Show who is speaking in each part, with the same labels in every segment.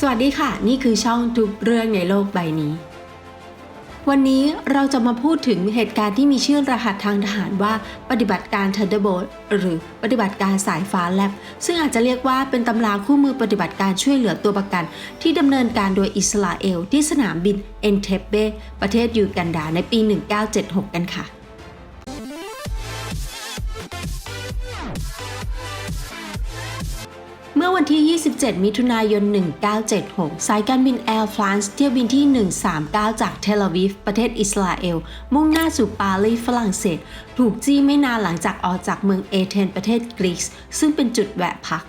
Speaker 1: สวัสดีค่ะนี่คือช่องทุกเรื่องในโลกใบนี้วันนี้เราจะมาพูดถึงเหตุการณ์ที่มีชื่อรหัสทางทหารว่าปฏิบัติการ Thunderbolt หรือปฏิบัติการสายฟ้าแลบซึ่งอาจจะเรียกว่าเป็นตำราคู่มือปฏิบัติการช่วยเหลือตัวประกันที่ดำเนินการโดยอิสราเอลที่สนามบินเอนเทปเบประเทศยูกันดาในปี 1976 กันค่ะเมื่อวันที่ 27 มิถุนายน 1976 สายการบินแอร์ฟรานซ์เที่ยวบินที่ 139 จากเทลอาวีฟประเทศอิสราเอลมุ่งหน้าสู่ปารีสฝรั่งเศสถูกจี้ไม่นานหลังจากออกจากเมืองเอเธนส์ประเทศกรีซซึ่งเป็นจุดแวะพัก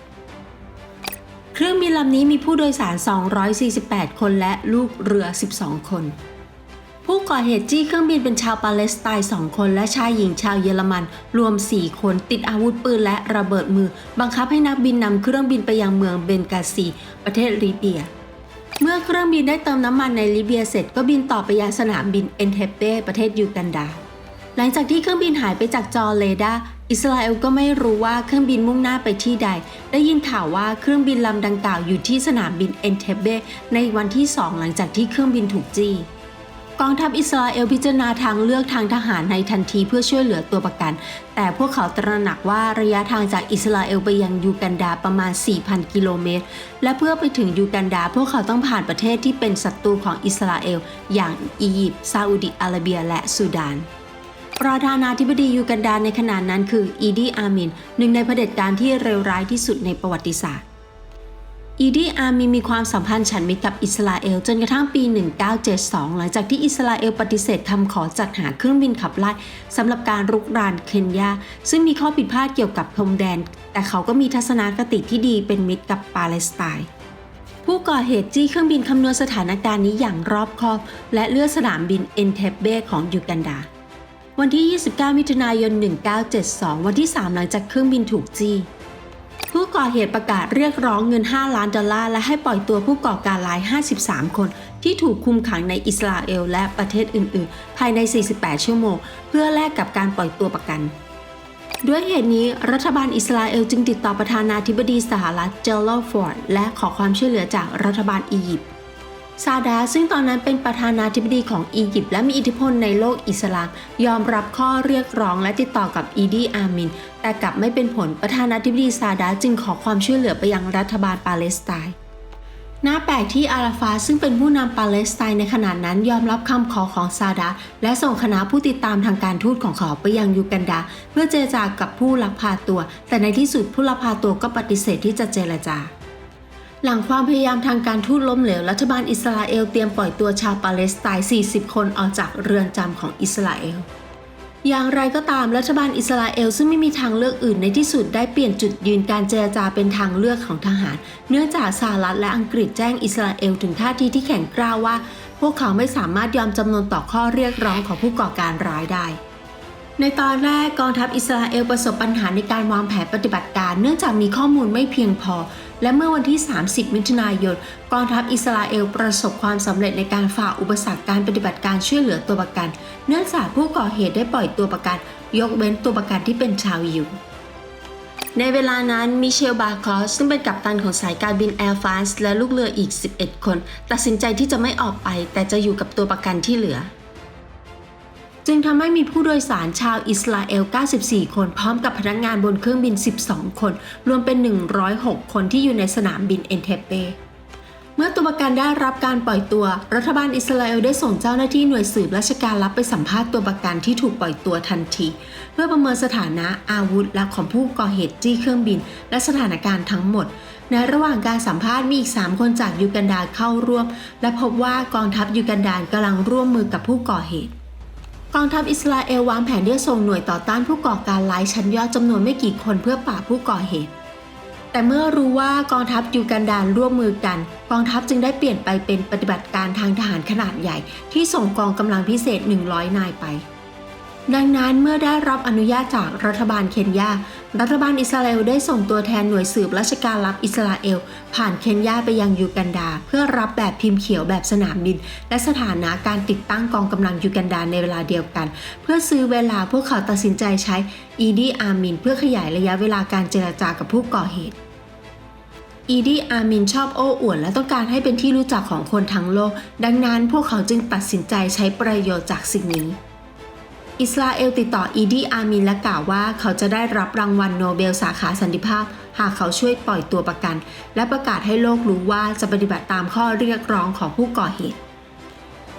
Speaker 1: เครื่องบินลำนี้มีผู้โดยสาร 248 คนและลูกเรือ 12 คนผู้ก่อเหตุจี้เครื่องบินเป็นชาวปาเลสไตน์2 คนและชายหญิงชาวเยอรมันรวม 4 คนติดอาวุธปืนและระเบิดมือบังคับให้นักบินนำเครื่องบินไปยังเมืองเบนกาซีประเทศลิเบียเมื่อเครื่องบินได้เติมน้ำมันในลิเบียเสร็จก็บินต่อไปยังสนามบินเอนเทปเบประเทศยูกันดาหลังจากที่เครื่องบินหายไปจากจอเรดาร์อิสราเอลก็ไม่รู้ว่าเครื่องบินมุ่งหน้าไปที่ใดได้ยินข่าวว่าเครื่องบินลำดังกล่าวอยู่ที่สนามบินเอนเทปเบในวันที่ 2 หลังจากที่เครื่องบินถูกจี้กองทัพอิสราเอลพิจารณาทางเลือกทางทหารในทันทีเพื่อช่วยเหลือตัวประกันแต่พวกเขาตระหนักว่าระยะทางจากอิสราเอลไปยังยูกันดาประมาณ 4,000 กิโลเมตรและเพื่อไปถึงยูกันดาพวกเขาต้องผ่านประเทศที่เป็นศัตรูของอิสราเอลอย่างอียิปต์ซาอุดิอาระเบียและซูดานประธานาธิบดียูกันดาในขณะนั้นคืออีดีอามินหนึ่งในเผด็จการที่เลวร้ายที่สุดในประวัติศาสตร์อีดีอามินมีความสัมพันธ์ฉันมิตรกับอิสราเอลจนกระทั่งปี 1972 หลังจากที่อิสราเอลปฏิเสธคำขอจัดหาเครื่องบินขับไล่สำหรับการรุกรานเคนยาซึ่งมีข้อผิดพลาดเกี่ยวกับพรมแดนแต่เขาก็มีทัศนคติที่ดีเป็นมิตรกับปาเลสไตน์ผู้ก่อเหตุจี้เครื่องบินคำนวณสถานการณ์นี้อย่างรอบคอบและเลือกสนามบินเอนเทปเบของยูกันดาวันที่ 29 มิถุนายน 1972 วันที่ 3 หลังจากเครื่องบินถูกจี้ผู้ก่อเหตุประกาศเรียกร้องเงิน$5 ล้านและให้ปล่อยตัวผู้ก่อการร้าย 53 คนที่ถูกคุมขังในอิสราเอลและประเทศอื่นๆภายใน 48 ชั่วโมงเพื่อแลกกับการปล่อยตัวประกันด้วยเหตุนี้รัฐบาลอิสราเอลจึงติดต่อประธานาธิบดีสหรัฐเจอร์โรฟอร์ดและขอความช่วยเหลือจากรัฐบาลอียิปต์ซาดาซึ่งตอนนั้นเป็นประธานาธิบดีของอียิปต์และมีอิทธิพลในโลกอิสลามยอมรับข้อเรียกร้องและติดต่อกับอีดีอามินแต่กลับไม่เป็นผลประธานาธิบดีซาดาจึงขอความช่วยเหลือไปยังรัฐบาลปาเลสไตน์น่าแปลกที่อาราฟาซึ่งเป็นผู้นำปาเลสไตน์ในขณะนั้นยอมรับคำขอของซาดาและส่งคณะผู้ติดตามทางการทูตของเขาไปยังยูกันดาเพื่อเจรจากับผู้ลักพาตัวแต่ในที่สุดผู้ลักพาตัวก็ปฏิเสธที่จะเจรจาหลังความพยายามทางการทูตล้มเหลวรัฐบาลอิสราเอลเตรียมปล่อยตัวชาวปาเลสไตน์ 40 คนออกจากเรือนจำของอิสราเอลอย่างไรก็ตามรัฐบาลอิสราเอลซึ่งไม่มีทางเลือกอื่นในที่สุดได้เปลี่ยนจุดยืนการเจรจาเป็นทางเลือกของทหารเนื่องจากสหรัฐและอังกฤษแจ้งอิสราเอลถึงท่าทีที่แข็งกร้าวว่าพวกเขาไม่สามารถยอมจำนนต่อข้อเรียกร้องของผู้ก่อการร้ายได้ในตอนแรกกองทัพอิสราเอลประสบปัญหาในการวางแผนปฏิบัติการเนื่องจากมีข้อมูลไม่เพียงพอและเมื่อวันที่ 30 มิถุนายนกองทัพอิสราเอลประสบความสำเร็จในการฝ่าอุปสรรคการปฏิบัติการช่วยเหลือตัวประกันเนื่องจากผู้ก่อเหตุได้ปล่อยตัวประกันยกเว้นตัวประกันที่เป็นชาวยิวในเวลานั้นมิเชล บาคอสซึ่งเป็นกัปตันของสายการบินแอร์ฟรานซ์และลูกเรืออีก 11 คนตัดสินใจที่จะไม่ออกไปแต่จะอยู่กับตัวประกันที่เหลือจึงทำให้มีผู้โดยสารชาวอิสราเอล 94 คนพร้อมกับพนักงานบนเครื่องบิน 12 คนรวมเป็น 106 คนที่อยู่ในสนามบินเอนเทปเบเมื่อตัวประกันได้รับการปล่อยตัวรัฐบาลอิสราเอลได้ส่งเจ้าหน้าที่หน่วยสืบราชการลับไปสัมภาษณ์ตัวประกันที่ถูกปล่อยตัวทันทีเพื่อประเมินสถานะอาวุธและของผู้ก่อเหตุจี้เครื่องบินและสถานการณ์ทั้งหมดในระหว่างการสัมภาษณ์มีอีก 3 คนจากยูกันดาเข้าร่วมและพบว่ากองทัพยูกันดากำลังร่วมมือกับผู้ก่อเหตุกองทัพอิสราเอลวางแผนที่จะส่งหน่วยต่อต้านผู้ก่อการร้ายชั้นยอดจำนวนไม่กี่คนเพื่อปราบผู้ก่อเหตุแต่เมื่อรู้ว่ากองทัพยูกันดาร่วมมือกันกองทัพจึงได้เปลี่ยนไปเป็นปฏิบัติการทางทหารขนาดใหญ่ที่ส่งกองกำลังพิเศษ 100 นายไปดังนั้นเมื่อได้รับอนุญาตจากรัฐบาลเคนยารัฐบาลอิสราเอลได้ส่งตัวแทนหน่วยสืบราชการลับอิสราเอลผ่านเคนยาไปยังยูกันดาเพื่อรับแบบพิมพ์เขียวแบบสนามบินและสถานะการติดตั้งกองกำลังยูกันดาในเวลาเดียวกันเพื่อซื้อเวลาพวกเขาตัดสินใจใช้อีดีอามินเพื่อขยายระยะเวลาการเจรจากับผู้ก่อเหตุ อีดีอามินชอบโอ้อวดและต้องการให้เป็นที่รู้จักของคนทั้งโลกดังนั้นพวกเขาจึงตัดสินใจใช้ประโยชน์จากสิ่งนี้อิสราเอลติดต่ออีดีอามินและกล่าวว่าเขาจะได้รับรางวัลโนเบลสาขาสันติภาพหากเขาช่วยปล่อยตัวประกันและประกาศให้โลกรู้ว่าจะปฏิบัติตามข้อเรียกร้องของผู้ก่อเหตุ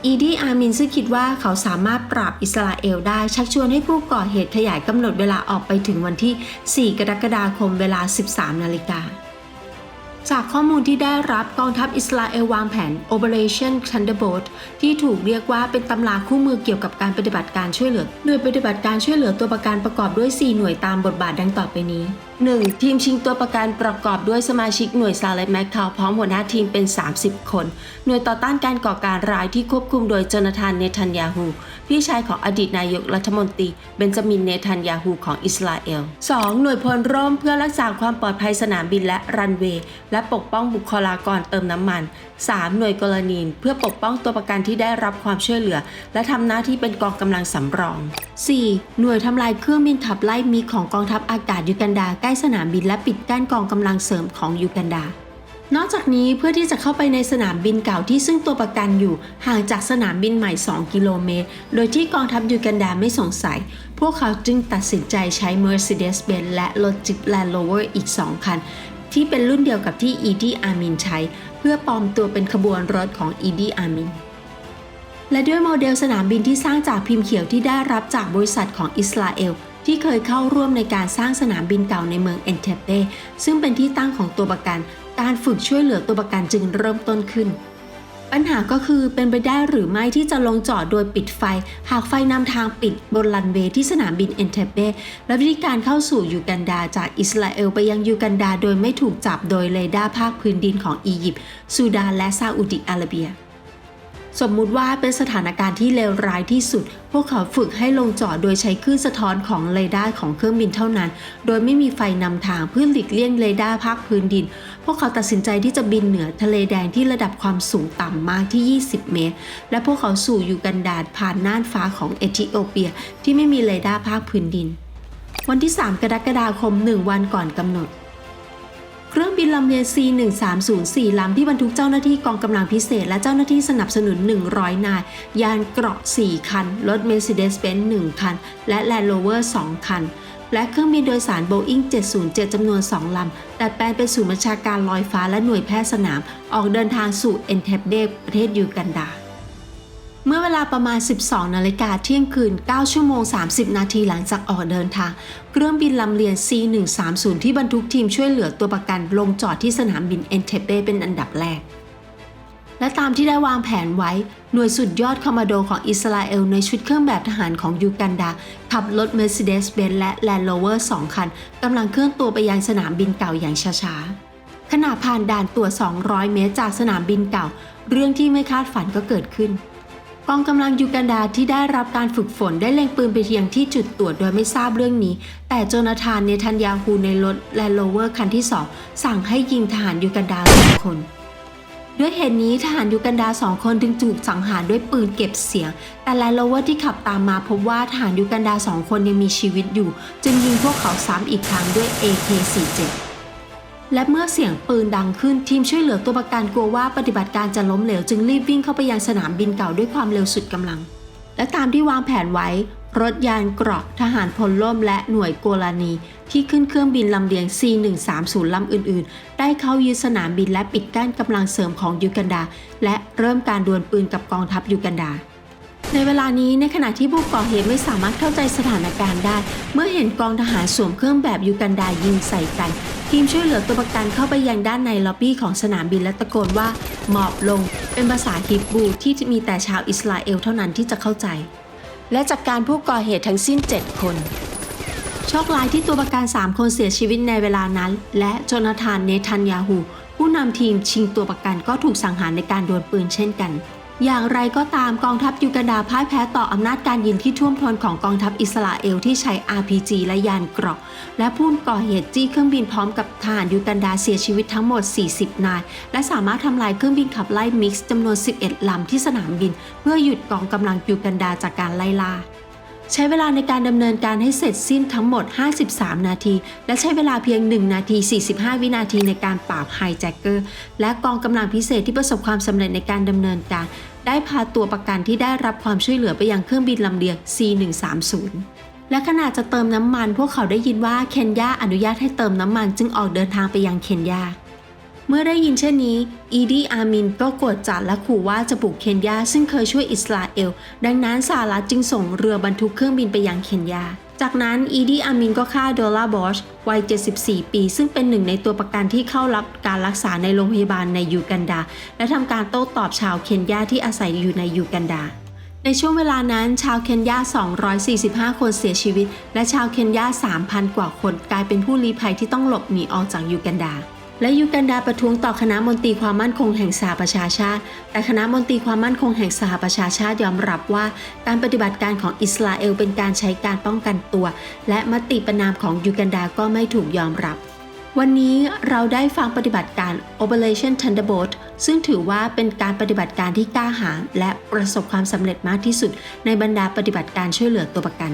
Speaker 1: อีดีอามินซึ่งคิดว่าเขาสามารถปราบอิสราเอลได้ชักชวนให้ผู้ก่อเหตุขยายกำหนดเวลาออกไปถึงวันที่ 4 กรกฎาคมเวลา 13 นาฬิกาจากข้อมูลที่ได้รับกองทัพอิสราเอลวางแผน Operation Thunderbolt ที่ถูกเรียกว่าเป็นตำราคู่มือเกี่ยวกับการปฏิบัติการช่วยเหลือโดยปฏิบัติการช่วยเหลือตัวประกันประกอบด้วย 4 หน่วยตามบทบาทดังต่อไปนี้ 1. ทีมชิงตัวประกันประกอบด้วยสมาชิกหน่วยซาเลตแมคคาวพร้อมหัวหน้าทีมเป็น 30 คนหน่วยต่อต้านการก่อการร้ายที่ควบคุมโดยโจนาธาน เนทันยาฮูพี่ชายของอดีตนายกรัฐมนตรีเบนจามิน เนทันยาฮูของอิสราเอล 2. หน่วยพลร่มเพื่อรักษาความปลอดภัยสนามบินและรันเวย์และปกป้องบุคลากรเติมน้ำมัน 3. หน่วยกรณีเพื่อปกป้องตัวประกันที่ได้รับความช่วยเหลือและทำหน้าที่เป็นกองกำลังสำรอง 4. หน่วยทำลายเครื่องบินขับไล่มิกของกองทัพอากาศยูกันดาใกล้สนามบินและปิดกั้นกองกำลังเสริมของยูกันดานอกจากนี้เพื่อที่จะเข้าไปในสนามบินเก่าที่ซึ่งตัวประกันอยู่ห่างจากสนามบินใหม่ 2 กิโลเมตรโดยที่กองทัพยูกันดาไม่สงสัยพวกเขาจึงตัดสินใจใช้ Mercedes-Benz และรถจิป Land Rover อีก 2 คันที่เป็นรุ่นเดียวกับที่อีดีอามินใช้เพื่อปลอมตัวเป็นขบวนรถของอีดีอามินและด้วยโมเดลสนามบินที่สร้างจากพิมพ์เขียวที่ได้รับจากบริษัทของอิสราเอลที่เคยเข้าร่วมในการสร้างสนามบินเก่าในเมืองเอนเทเปซึ่งเป็นที่ตั้งของตัวประกันการฝึกช่วยเหลือตัวประกันจึงเริ่มต้นขึ้นปัญหาก็คือเป็นไปได้หรือไม่ที่จะลงจอดโดยปิดไฟหากไฟนำทางปิดบนรันเวย์ที่สนามบินเอนเทเปและวิธีการเข้าสู่ยูกันดาจากอิสราเอลไปยังยูกันดาโดยไม่ถูกจับโดยเรดาร์ภาคพื้นดินของอียิปต์ซูดานและซาอุดิอาระเบียสมมุติว่าเป็นสถานการณ์ที่เลวร้ายที่สุดพวกเขาฝึกให้ลงจอดโดยใช้คลื่นสะท้อนของเรดาร์ของเครื่องบินเท่านั้นโดยไม่มีไฟนำทางเพื่อหลีกเลี่ยงเรดาร์ภาคพื้นดินพวกเขาตัดสินใจที่จะบินเหนือทะเลแดงที่ระดับความสูงต่ำมากที่ 20 เมตรและพวกเขาสู่ยูกันดาผ่านน่านฟ้าของเอธิโอเปียที่ไม่มีเรดาร์ภาคพื้นดินวันที่ 3 กรกฎาคม 1 วันก่อนกำหนดเครื่องบินลำเลียง C-1304 ลำที่บรรทุกเจ้าหน้าที่กองกำลังพิเศษและเจ้าหน้าที่สนับสนุน 100 นายยานเกราะ 4 คันรถ Mercedes-Benz 1 คันและ Land Rover 2 คันและเครื่องบินโดยสาร Boeing 707 จำนวน 2 ลำดัดแปลงเป็นศูนย์บัญชาการลอยฟ้าและหน่วยแพทย์สนามออกเดินทางสู่เอนเทเปประเทศยูกันดาเมื่อเวลาประมาณ 12 นาฬิกาเที่ยงคืน 9 ชั่วโมง 30 นาทีหลังจากออกเดินทางเครื่องบินลำเลียง C-130 ที่บรรทุกทีมช่วยเหลือตัวประกันลงจอดที่สนามบินเอนเทเปเป็นอันดับแรกและตามที่ได้วางแผนไว้หน่วยสุดยอดคอมมานโดของอิสราเอลในชุดเครื่องแบบทหารของยูกันดาขับรถ Mercedes-Benz และ Land Rover 2 คันกำลังเคลื่อนตัวไปยังสนามบินเก่าอย่างช้าๆขณะผ่านด่านตรวจ 200 เมตรจากสนามบินเก่าเรื่องที่ไม่คาดฝันก็เกิดขึ้นกองกำลังยูกันดาที่ได้รับการฝึกฝนได้เล็งปืนไปยังที่จุดตรวจโดยไม่ทราบเรื่องนี้แต่โจนาธาน เนทันยาฮูในรถ Land Rover คันที่ 2 สั่งให้ยิงทหารยูกันดา2 คนด้วยเหตุนี้ทหารยูกันดา2 คนจึงถูกสังหารด้วยปืนเก็บเสียงแต่ Land Rover ที่ขับตามมาพบว่าทหารยูกันดา2 คนยังมีชีวิตอยู่จึงยิงพวกเขาซ้ำอีกครั้งด้วย AK-47และเมื่อเสียงปืนดังขึ้นทีมช่วยเหลือตัวประกันกลัวว่าปฏิบัติการจะล้มเหลวจึงรีบวิ่งเข้าไปยังสนามบินเก่าด้วยความเร็วสุดกำลังและตามที่วางแผนไว้รถยานเกราะทหารพลร่มและหน่วยโกลานีที่ขึ้นเครื่องบินลำเลียง C-130 ลำอื่นๆได้เข้ายึดสนามบินและปิดกั้นกำลังเสริมของยูกันดาและเริ่มการดวลปืนกับกองทัพยูกันดาในเวลานี้ในขณะที่ผู้ก่อเหตุไม่สามารถเข้าใจสถานการณ์ได้เมื่อเห็นกองทหารสวมเครื่องแบบยูกันดายิงใส่กันทีมช่วยเหลือตัวประกันเข้าไปยังด้านในล็อบบี้ของสนามบินและตะโกนว่าหมอบลงเป็นภาษาฮีบรูที่มีแต่ชาวอิสราเอลเท่านั้นที่จะเข้าใจและจากการผู้ก่อเหตุทั้งสิ้น 7 คนโชคร้ายที่ตัวประกัน 3 คนเสียชีวิตในเวลานั้นและโจนาธาน เนทันยาฮูผู้นำทีมชิงตัวประกันก็ถูกสังหารในการดวลปืนเช่นกันอย่างไรก็ตามกองทัพยูกันดาพ่ายแพ้ต่ออำนาจการยิงที่ท่วมท้นของกองทัพอิสราเอลที่ใช้ RPG และยานเกราะและผู้ก่อเหตุจี้เครื่องบินพร้อมกับทหารยูกันดาเสียชีวิตทั้งหมด 40 นายและสามารถทำลายเครื่องบินขับไล่มิกซ์จำนวน 11 ลำที่สนามบินเพื่อหยุดกองกำลังยูกันดาจากการไล่ล่า ใช้เวลาในการดำเนินการให้เสร็จสิ้นทั้งหมด 53 นาที และใช้เวลาเพียง 1 นาที 45 วินาทีในการปราบไฮแจ็คเกอร์ และกองกำลังพิเศษที่ประสบความสำเร็จในการดำเนินการ ได้พาตัวประกันที่ได้รับความช่วยเหลือไปยังเครื่องบินลำเลียง C-130 และขณะจะเติมน้ำมันพวกเขาได้ยินว่าเคนยาอนุญาตให้เติมน้ำมันจึงออกเดินทางไปยังเคนยาเมื่อได้ยินเช่นนี้อีดีอามินก็โกรธจัดและขู่ว่าจะบุกเคนยาซึ่งเคยช่วยอิสราเอลดังนั้นสหรัฐจึงส่งเรือบรรทุกเครื่องบินไปยังเคนยาจากนั้นอีดีอามินก็ฆ่าดอลลาร์บอชวัย 74 ปีซึ่งเป็นหนึ่งในตัวประกันที่เข้ารับการรักษาในโรงพยาบาลในยูกันดาและทำการโต้ตอบชาวเคนยาที่อาศัยอยู่ในยูกันดาในช่วงเวลานั้นชาวเคนยา 245 คนเสียชีวิตและชาวเคนยา 3,000 กว่าคนกลายเป็นผู้ลี้ภัยที่ต้องหลบหนีออกจากยูกันดาและยูกันดาประท้วงต่อคณะมนตรีความมั่นคงแห่งสหประชาชาติแต่คณะมนตรีความมั่นคงแห่งสหประชาชาติยอมรับว่าการปฏิบัติการของอิสราเอลเป็นการใช้การป้องกันตัวและมติประนามของยูกันดาก็ไม่ถูกยอมรับวันนี้เราได้ฟังปฏิบัติการ Operation Thunderbolt ซึ่งถือว่าเป็นการปฏิบัติการที่กล้าหาญและประสบความสำเร็จมากที่สุดในบรรดาปฏิบัติการช่วยเหลือตัวประกัน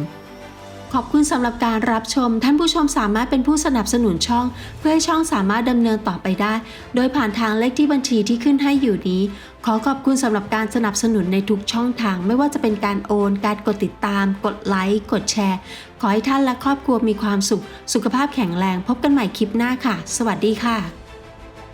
Speaker 1: ขอบคุณสำหรับการรับชมท่านผู้ชมสามารถเป็นผู้สนับสนุนช่องเพื่อให้ช่องสามารถดำเนินต่อไปได้โดยผ่านทางเลขที่บัญชีที่ขึ้นให้อยู่นี้ขอขอบคุณสำหรับการสนับสนุนในทุกช่องทางไม่ว่าจะเป็นการโอนการกดติดตามกดไลค์กดแชร์ขอให้ท่านและครอบครัวมีความสุขสุขภาพแข็งแรงพบกันใหม่คลิปหน้าค่ะสวัสดีค่ะ